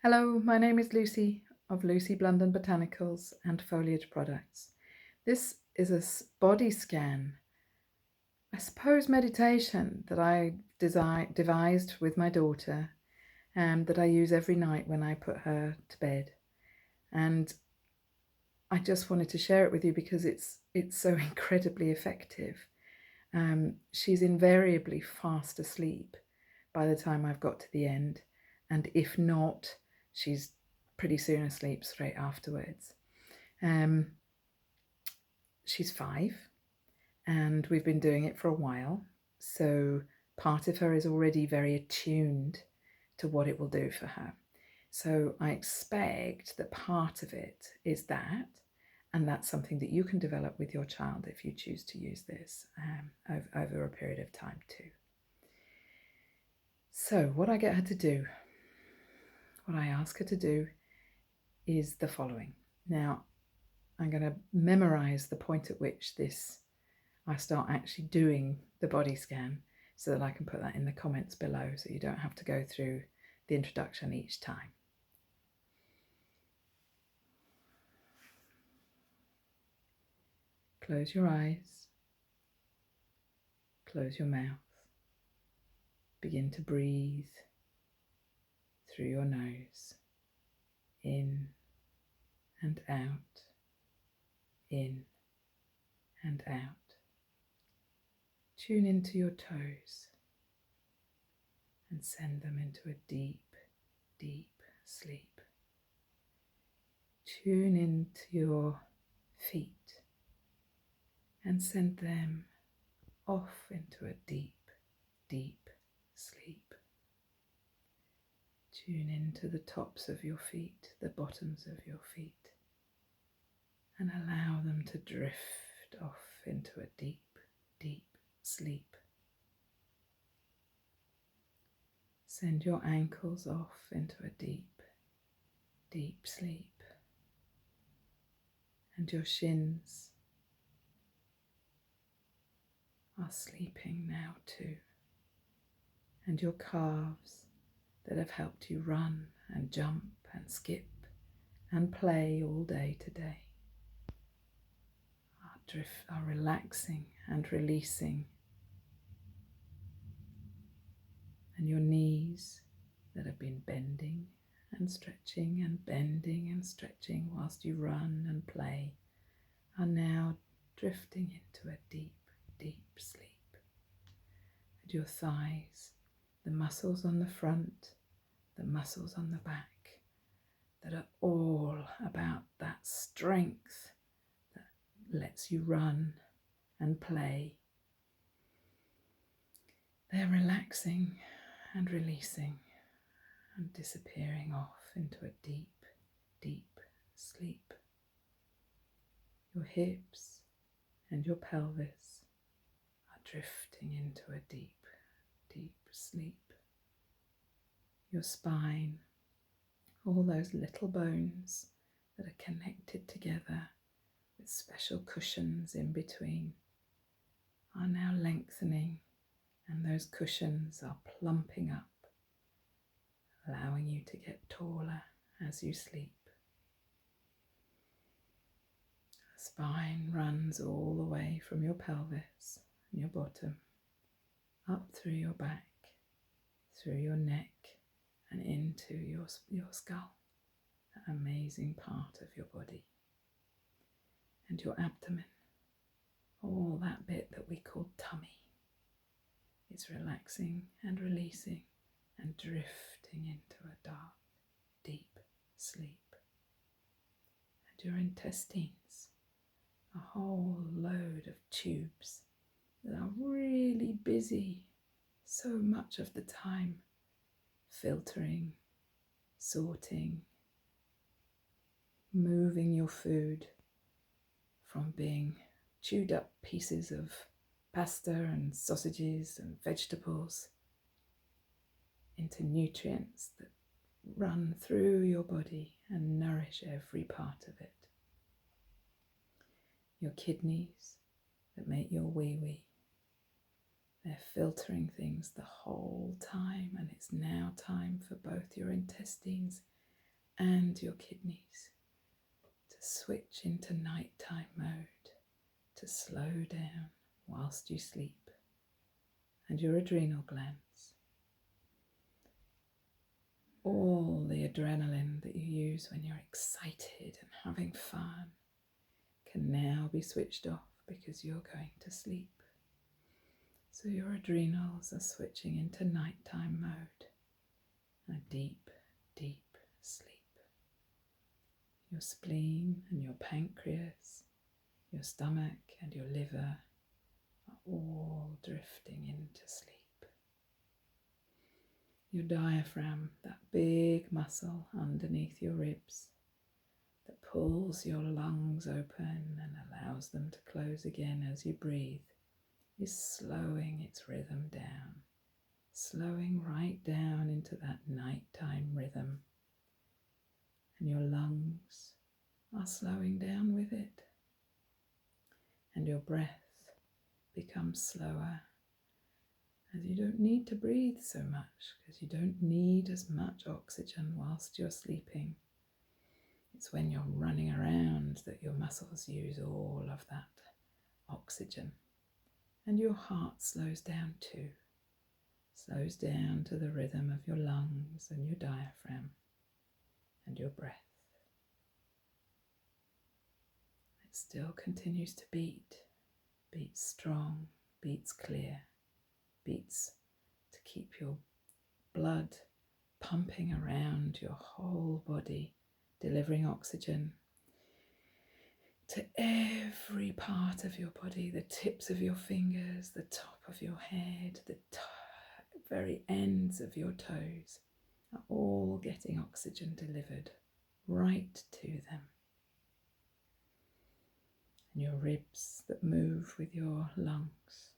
Hello, my name is Lucy of Lucy Blunden Botanicals and Foliage Products. This is a body scan, I suppose meditation that I devised with my daughter and that I use every night when I put her to bed. And I just wanted to share it with you because it's so incredibly effective. She's invariably fast asleep by the time I've got to the end, and if not, she's pretty soon asleep straight afterwards. She's 5 and we've been doing it for a while, so part of her is already very attuned to what it will do for her. So I expect that part of it is that, and that's something that you can develop with your child if you choose to use this over a period of time too. So what I get her to do, what I ask her to do is the following. Now, I'm going to memorize the point at which I start actually doing the body scan so that I can put that in the comments below so you don't have to go through the introduction each time. Close your eyes, close your mouth, begin to breathe through your nose, in and out, in and out. Tune into your toes and send them into a deep, deep sleep. Tune into your feet and send them off into a deep, deep sleep. Tune into the tops of your feet, the bottoms of your feet, and allow them to drift off into a deep, deep sleep. Send your ankles off into a deep, deep sleep. And your shins are sleeping now too. And your calves that have helped you run and jump and skip and play all day today are relaxing and releasing. And your knees that have been bending and stretching and bending and stretching whilst you run and play are now drifting into a deep, deep sleep. And your thighs, the muscles on the front, the muscles on the back, that are all about that strength that lets you run and play. They're relaxing and releasing and disappearing off into a deep, deep sleep. Your hips and your pelvis are drifting into a deep, deep sleep. Your spine, all those little bones that are connected together with special cushions in between, are now lengthening, and those cushions are plumping up, allowing you to get taller as you sleep. The spine runs all the way from your pelvis and your bottom, up through your back, through your neck, and into your skull, an amazing part of your body. And your abdomen, all that bit that we call tummy, is relaxing and releasing and drifting into a dark, deep sleep. And your intestines, a whole load of tubes that are really busy so much of the time, filtering, sorting, moving your food from being chewed up pieces of pasta and sausages and vegetables into nutrients that run through your body and nourish every part of it. Your kidneys that make your wee-wee, they're filtering things the whole time, and it's now time for both your intestines and your kidneys to switch into nighttime mode, to slow down whilst you sleep, and your adrenal glands. All the adrenaline that you use when you're excited and having fun can now be switched off because you're going to sleep. So your adrenals are switching into nighttime mode, a deep, deep sleep. Your spleen and your pancreas, your stomach and your liver are all drifting into sleep. Your diaphragm, that big muscle underneath your ribs that pulls your lungs open and allows them to close again as you breathe, is slowing its rhythm down, slowing right down into that nighttime rhythm. And your lungs are slowing down with it. And your breath becomes slower, as you don't need to breathe so much, because you don't need as much oxygen whilst you're sleeping. It's when you're running around that your muscles use all of that oxygen. And your heart slows down too, slows down to the rhythm of your lungs and your diaphragm and your breath. It still continues to beat, beats strong, beats clear, beats to keep your blood pumping around your whole body, delivering oxygen to every part of your body, the tips of your fingers, the top of your head, the very ends of your toes are all getting oxygen delivered right to them. And your ribs that move with your lungs,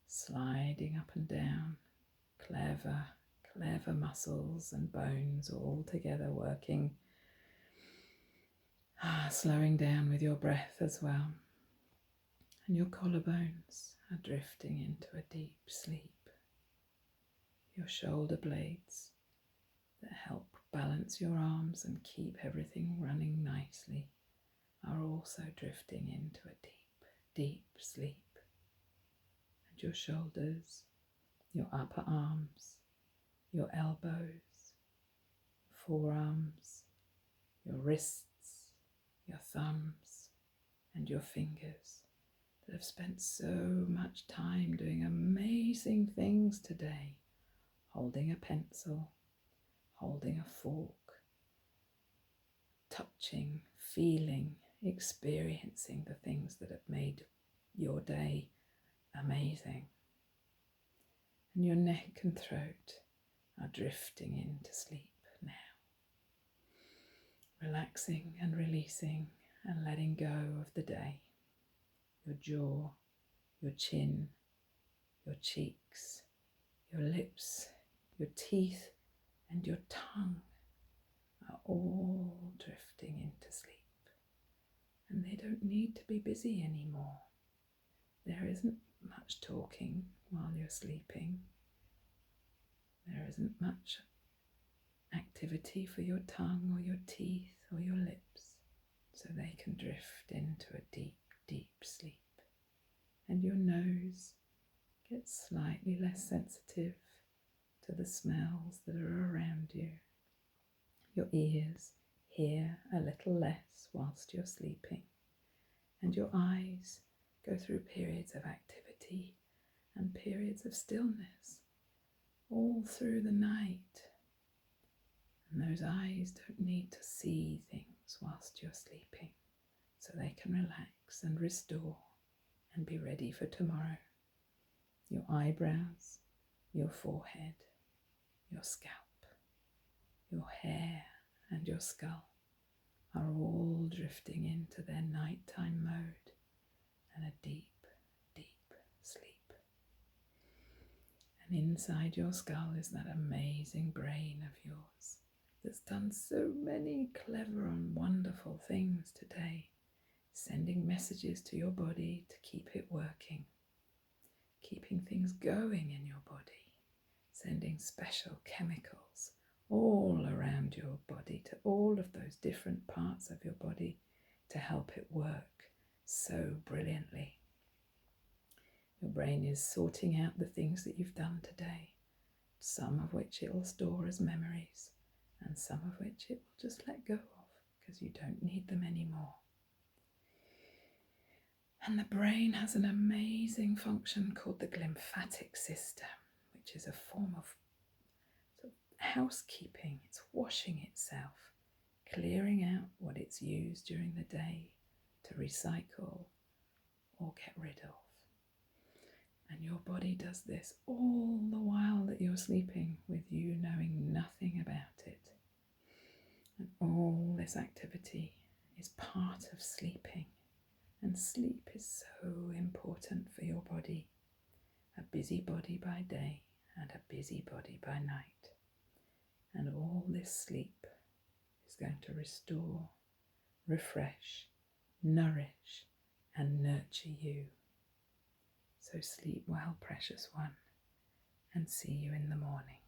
sliding up and down, clever muscles and bones all together working, slowing down with your breath as well. And your collarbones are drifting into a deep sleep. Your shoulder blades that help balance your arms and keep everything running nicely are also drifting into a deep, deep sleep. And your shoulders, your upper arms, your elbows, forearms, your wrists, your thumbs, and your fingers that have spent so much time doing amazing things today, holding a pencil, holding a fork, touching, feeling, experiencing the things that have made your day amazing. And your neck and throat are drifting into sleep now, relaxing and releasing and letting go of the day. Your jaw, your chin, your cheeks, your lips, your teeth and your tongue are all drifting into sleep. And they don't need to be busy anymore. There isn't much talking while you're sleeping. There isn't much activity for your tongue or your teeth or your lips, so they can drift into a deep, deep sleep. And your nose gets slightly less sensitive to the smells that are around you. Your ears hear a little less whilst you're sleeping, and your eyes go through periods of activity and periods of stillness all through the night. And those eyes don't need to see things whilst you're sleeping, so they can relax and restore and be ready for tomorrow. Your eyebrows, your forehead, your scalp, your hair and your skull are all drifting into their nighttime mode and a deep, deep sleep. And inside your skull is that amazing brain of yours that's done so many clever and wonderful things today, sending messages to your body to keep it working, keeping things going in your body, sending special chemicals all around your body to all all of those different parts of your body to help it work so brilliantly. Your brain is sorting out the things that you've done today, some of which it will store as memories, and some of which it will just let go of because you don't need them anymore. And the brain has an amazing function called the glymphatic system, which is a form of sort of housekeeping. It's washing itself, clearing out what it's used during the day to recycle or get rid of. And your body does this all the while that you're sleeping, with you knowing nothing about it. And all this activity is part of sleeping. And sleep is so important for your body. A busy body by day and a busy body by night. And all this sleep is going to restore, refresh, nourish, and nurture you. So sleep well, precious one, and see you in the morning.